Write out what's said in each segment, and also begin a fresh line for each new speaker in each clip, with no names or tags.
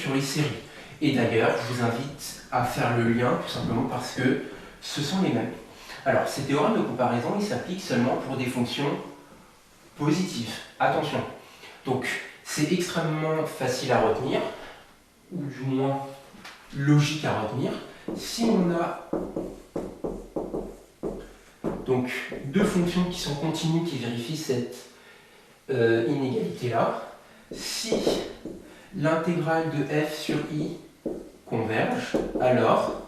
sur les séries. Et d'ailleurs, je vous invite à faire le lien, tout simplement parce que ce sont les mêmes. Alors, ces théorèmes de comparaison, ils s'appliquent seulement pour des fonctions positives. Attention. Donc, c'est extrêmement facile à retenir, ou du moins logique à retenir. Si on a donc deux fonctions qui sont continues, qui vérifient cette inégalité-là, si l'intégrale de f sur i converge, alors,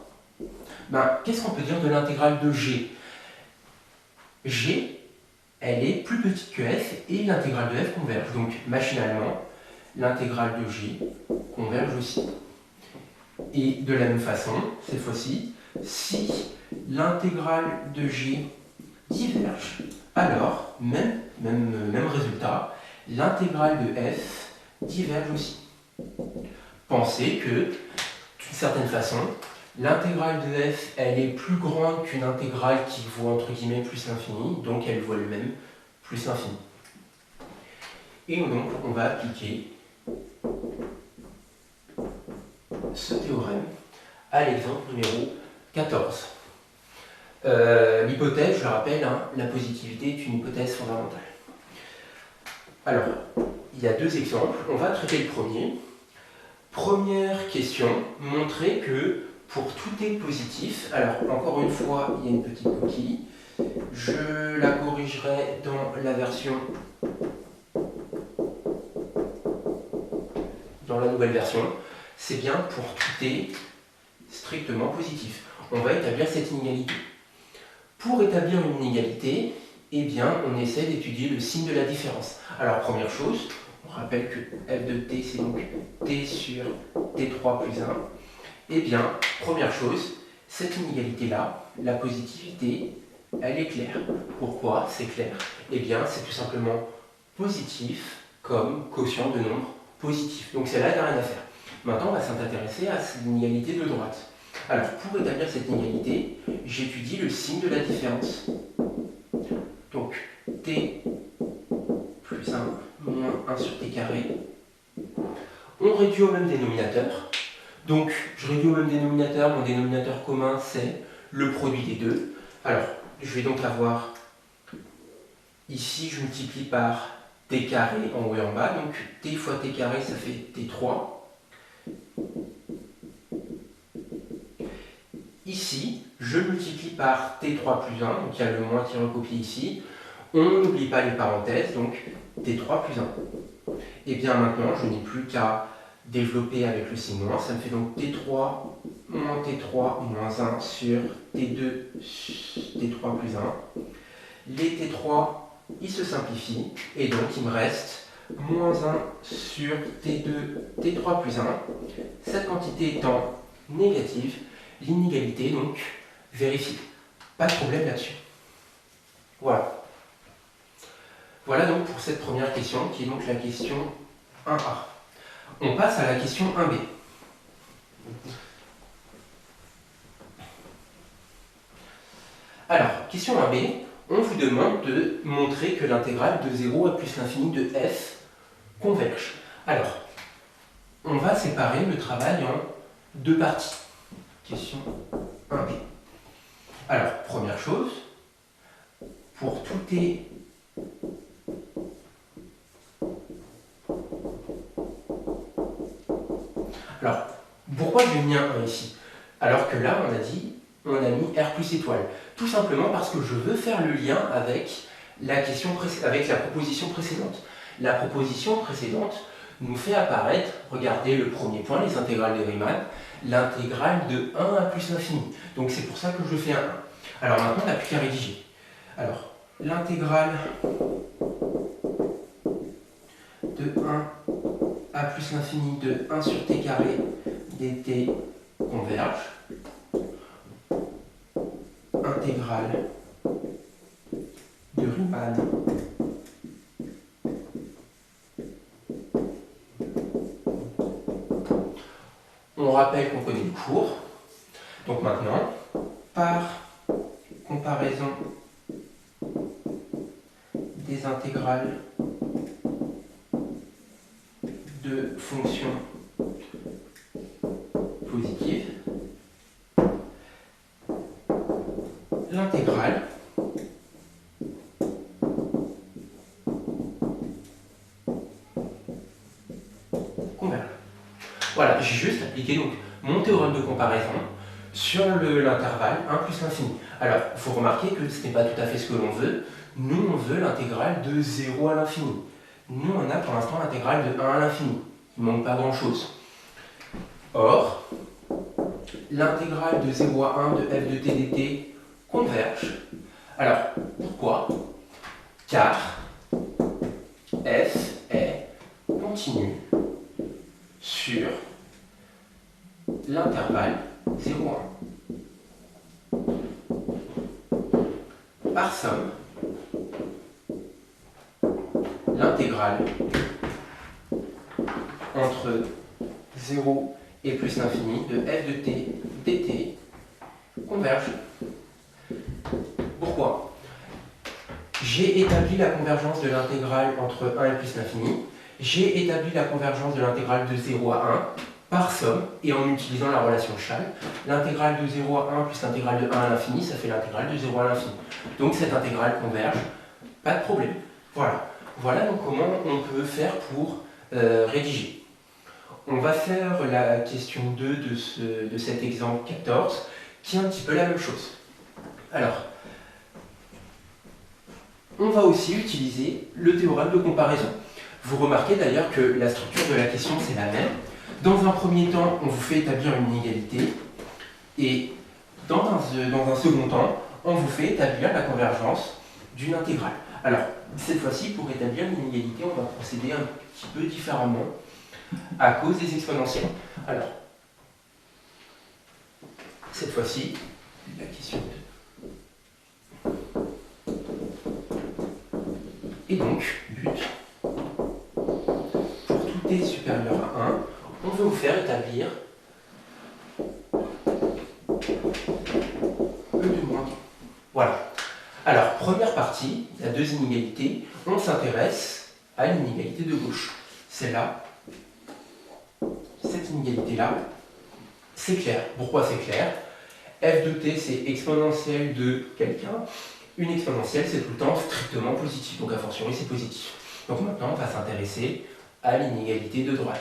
qu'est-ce qu'on peut dire de l'intégrale de g? G, elle est plus petite que f et l'intégrale de f converge. Donc, machinalement, l'intégrale de g converge aussi. Et de la même façon, cette fois-ci, si l'intégrale de g diverge, alors, même résultat, l'intégrale de f diverge aussi. Pensez que, d'une certaine façon, l'intégrale de f, elle est plus grande qu'une intégrale qui vaut entre guillemets plus l'infini, donc elle vaut elle-même plus l'infini. Et donc, on va appliquer ce théorème à l'exemple numéro 14. L'hypothèse, je le rappelle, la positivité est une hypothèse fondamentale. Alors, il y a deux exemples. On va traiter le premier. Première question, montrer que pour tout est positif, alors encore une fois, il y a une petite coquille, je la corrigerai dans la nouvelle version, c'est bien pour tout est strictement positif. On va établir cette inégalité. Pour établir une inégalité, eh bien, on essaie d'étudier le signe de la différence. Alors, première chose, on rappelle que f de t, c'est donc t sur t3 plus 1. Eh bien, première chose, cette inégalité-là, la positivité, elle est claire. Pourquoi c'est clair? Eh bien, c'est tout simplement positif comme quotient de nombre positif. Donc celle-là, il n'y a rien à faire. Maintenant, on va s'intéresser à l'inégalité de droite. Alors, pour établir cette inégalité, j'étudie le signe de la différence. Donc, t plus 1 moins 1 sur t carré. On réduit au même dénominateur. Donc, je réduis au même dénominateur. Mon dénominateur commun, c'est le produit des deux. Alors, je vais donc avoir, ici, je multiplie par t carré en haut et en bas. Donc, t fois t carré, ça fait t3. Ici, je multiplie par t3 plus 1, donc il y a le moins qui est recopié ici. On n'oublie pas les parenthèses, donc t3 plus 1. Et bien maintenant, je n'ai plus qu'à développer avec le signe moins. Ça me fait donc t3 moins t3 moins 1 sur t2 t3 plus 1. Les t3, ils se simplifient, et donc il me reste moins 1 sur t2 t3 plus 1. Cette quantité étant négative, l'inégalité donc vérifiée. Pas de problème là-dessus. Voilà. Voilà donc pour cette première question, qui est donc la question 1A. On passe à la question 1B. Alors, question 1B, on vous demande de montrer que l'intégrale de 0 à plus l'infini de f converge. Alors, on va séparer le travail en deux parties. Question 1B. Alors, première chose, pour tout est alors, pourquoi j'ai mis un 1 ici? Alors que là, on a mis R plus étoile. Tout simplement parce que je veux faire le lien avec la proposition précédente. La proposition précédente nous fait apparaître, regardez le premier point, les intégrales de Riemann, l'intégrale de 1 à plus l'infini. Donc c'est pour ça que je fais un 1. Alors maintenant, on n'a plus qu'à rédiger. Alors, l'intégrale de 1 à plus l'infini de 1 sur t carré dt converge. Intégrale de Riemann on rappelle qu'on connaît le cours. Donc maintenant, par comparaison des intégrales de fonctions positive, l'intégrale converge. Voilà, j'ai juste appliqué donc mon théorème de comparaison sur l'intervalle 1 plus l'infini. Alors, il faut remarquer que ce n'est pas tout à fait ce que l'on veut. Nous, on veut l'intégrale de 0 à l'infini. Nous, on a pour l'instant l'intégrale de 1 à l'infini. Il ne manque pas grand-chose. Or, l'intégrale de 0 à 1 de f de t dt converge. Alors, pourquoi? Car f est continu sur l'intervalle 0 à 1. Par somme, l'intégrale entre 0 et plus l'infini de f de t dt converge. Pourquoi? J'ai établi la convergence de l'intégrale entre 1 et plus l'infini. J'ai établi la convergence de l'intégrale de 0 à 1 par somme, et en utilisant la relation Schall, l'intégrale de 0 à 1 plus l'intégrale de 1 à l'infini, ça fait l'intégrale de 0 à l'infini. Donc cette intégrale converge, pas de problème. Voilà. Voilà donc comment on peut faire pour rédiger. On va faire la question 2 de cet exemple 14, qui est un petit peu la même chose. Alors, on va aussi utiliser le théorème de comparaison. Vous remarquez d'ailleurs que la structure de la question, c'est la même. Dans un premier temps, on vous fait établir une inégalité, et dans un second temps, on vous fait établir la convergence d'une intégrale. Alors, cette fois-ci, pour établir une inégalité, on va procéder un petit peu différemment à cause des exponentielles. Alors, cette fois-ci, la question 2. Et donc, but, pour tout t supérieur à 1, on veut vous faire établir E de moins 1. Voilà. Alors, première partie, il y a deux inégalités. On s'intéresse à l'inégalité de gauche. Celle-là, cette inégalité-là, c'est clair. Pourquoi c'est clair? F de t, c'est exponentielle de quelqu'un. Une exponentielle, c'est tout le temps strictement positif. Donc, a fortiori, c'est positif. Donc, maintenant, on va s'intéresser à l'inégalité de droite.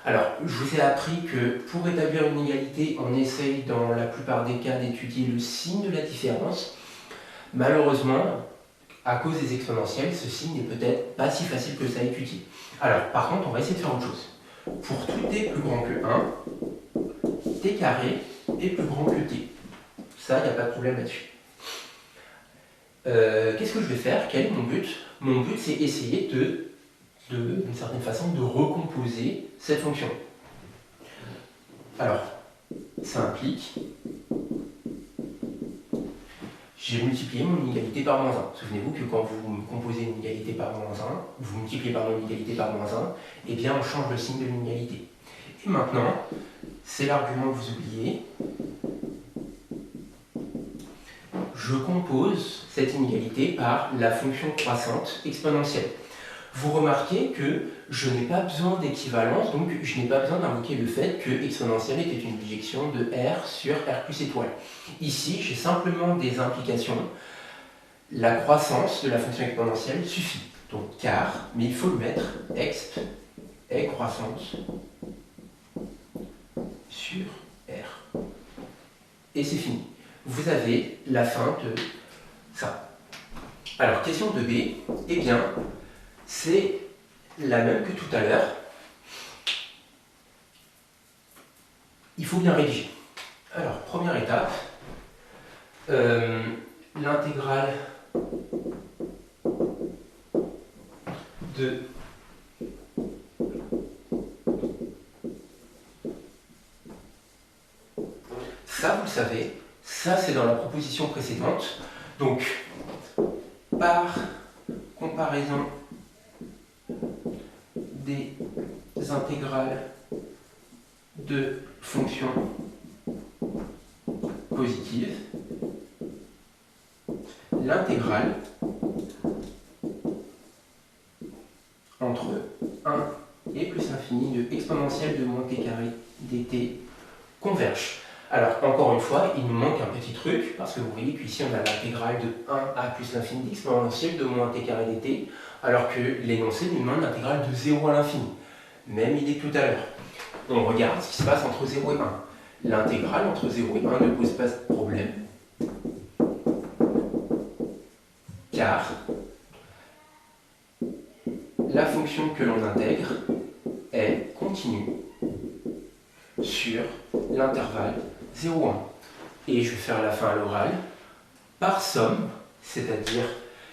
Alors, je vous ai appris que pour établir une égalité, on essaye dans la plupart des cas d'étudier le signe de la différence. Malheureusement, à cause des exponentielles, ce signe n'est peut-être pas si facile que ça à étudier. Alors, par contre, on va essayer de faire autre chose. Pour tout t plus grand que 1, t carré est plus grand que t. Ça, il n'y a pas de problème là-dessus. Qu'est-ce que je vais faire? Quel est mon but? Mon but, c'est essayer d'une certaine façon, de recomposer cette fonction. Alors, ça implique... J'ai multiplié mon inégalité par moins 1. Souvenez-vous que quand vous composez une inégalité par moins 1, vous multipliez par une inégalité par moins 1, eh bien on change le signe de l'inégalité. Et maintenant, c'est l'argument que vous oubliez. Je compose cette inégalité par la fonction croissante exponentielle. Vous remarquez que je n'ai pas besoin d'équivalence, donc je n'ai pas besoin d'invoquer le fait que exponentielle était une bijection de R sur R plus étoile. Ici, j'ai simplement des implications. La croissance de la fonction exponentielle suffit. Donc car, mais il faut le mettre, exp est croissante sur R. Et c'est fini. Vous avez la fin de ça. Alors, question 2b, eh bien, c'est la même que tout à l'heure. Il faut bien rédiger. Alors, première étape, l'intégrale de ça, vous le savez, ça c'est dans la proposition précédente. Donc, par comparaison des intégrales de fonctions positives, l'intégrale entre 1 et plus l'infini de exponentielle de moins t carré dt convergent. Alors, encore une fois, il nous manque un petit truc, parce que vous voyez qu'ici, on a l'intégrale de 1 à plus l'infini d'exponentielle de moins t carré dt, alors que l'énoncé nous demande l'intégrale de 0 à l'infini. Même idée que tout à l'heure. On regarde ce qui se passe entre 0 et 1. L'intégrale entre 0 et 1 ne pose pas de problème, car la fonction que l'on intègre est continue sur l'intervalle 0,1. Et je vais faire la fin à l'oral. Par somme, c'est-à-dire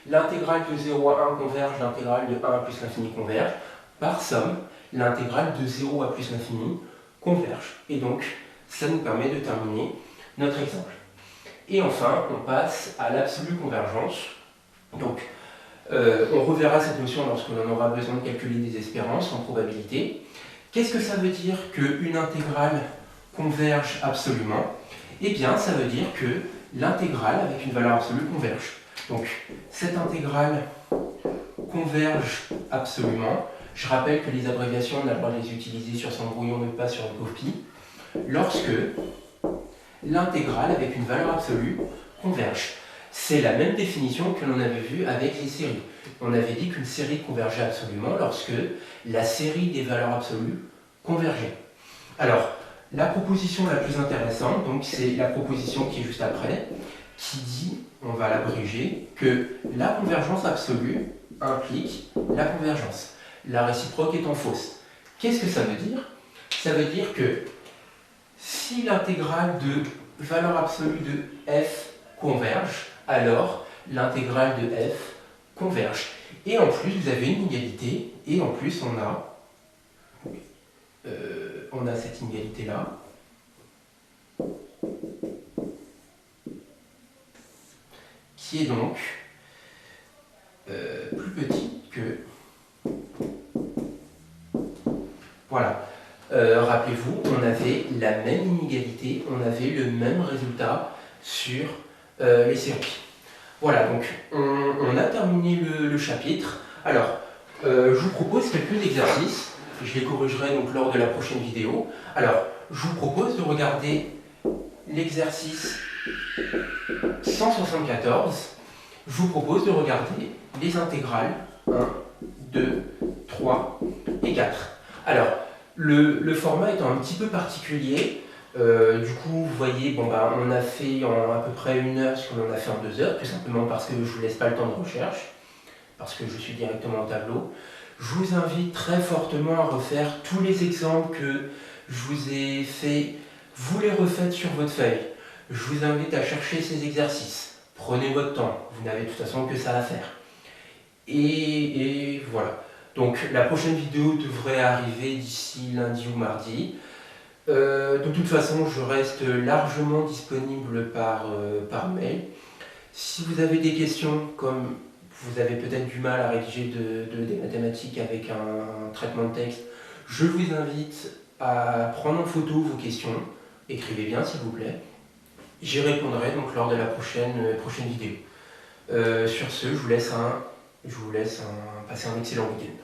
l'intégrale de 0 à 1 converge, l'intégrale de 1 à plus l'infini converge. Par somme, l'intégrale de 0 à plus l'infini converge. Et donc, ça nous permet de terminer notre exemple. Et enfin, on passe à l'absolue convergence. Donc, on reverra cette notion lorsque l'on aura besoin de calculer des espérances en probabilité. Qu'est-ce que ça veut dire qu'une intégrale converge absolument? Eh bien, ça veut dire que l'intégrale avec une valeur absolue converge. Donc, cette intégrale converge absolument. Je rappelle que les abréviations, on a le droit de les utiliser sur son brouillon, mais pas sur une copie. Lorsque l'intégrale avec une valeur absolue converge. C'est la même définition que l'on avait vue avec les séries. On avait dit qu'une série convergeait absolument lorsque la série des valeurs absolues convergeait. Alors, la proposition la plus intéressante, donc c'est la proposition qui est juste après, qui dit, on va l'abréger, que la convergence absolue implique la convergence. La réciproque étant fausse. Qu'est-ce que ça veut dire? Ça veut dire que si l'intégrale de valeur absolue de f converge, alors l'intégrale de f converge. Et en plus, vous avez une inégalité, et en plus, on a cette inégalité-là, qui est donc plus petite que... Voilà. Rappelez-vous, on avait la même inégalité, on avait le même résultat sur les séries. Voilà, donc on a terminé le chapitre. Alors, je vous propose quelques exercices. Je les corrigerai donc lors de la prochaine vidéo. Alors, je vous propose de regarder l'exercice 174. Je vous propose de regarder les intégrales 1, 2, 3 et 4. Alors, le format étant un petit peu particulier, du coup, vous voyez, bon, bah, on a fait en à peu près 1 heure ce que l'on a fait en 2 heures, tout simplement parce que je ne vous laisse pas le temps de recherche, parce que je suis directement au tableau. Je vous invite très fortement à refaire tous les exemples que je vous ai faits. Vous les refaites sur votre feuille. Je vous invite à chercher ces exercices. Prenez votre temps, vous n'avez de toute façon que ça à faire. Et voilà. Donc la prochaine vidéo devrait arriver d'ici lundi ou mardi. De toute façon, je reste largement disponible par mail. Si vous avez des questions, comme vous avez peut-être du mal à rédiger des mathématiques avec un traitement de texte, je vous invite à prendre en photo vos questions. Écrivez bien, s'il vous plaît. J'y répondrai donc lors de la prochaine vidéo. Sur ce, je vous laisse passer un excellent week-end.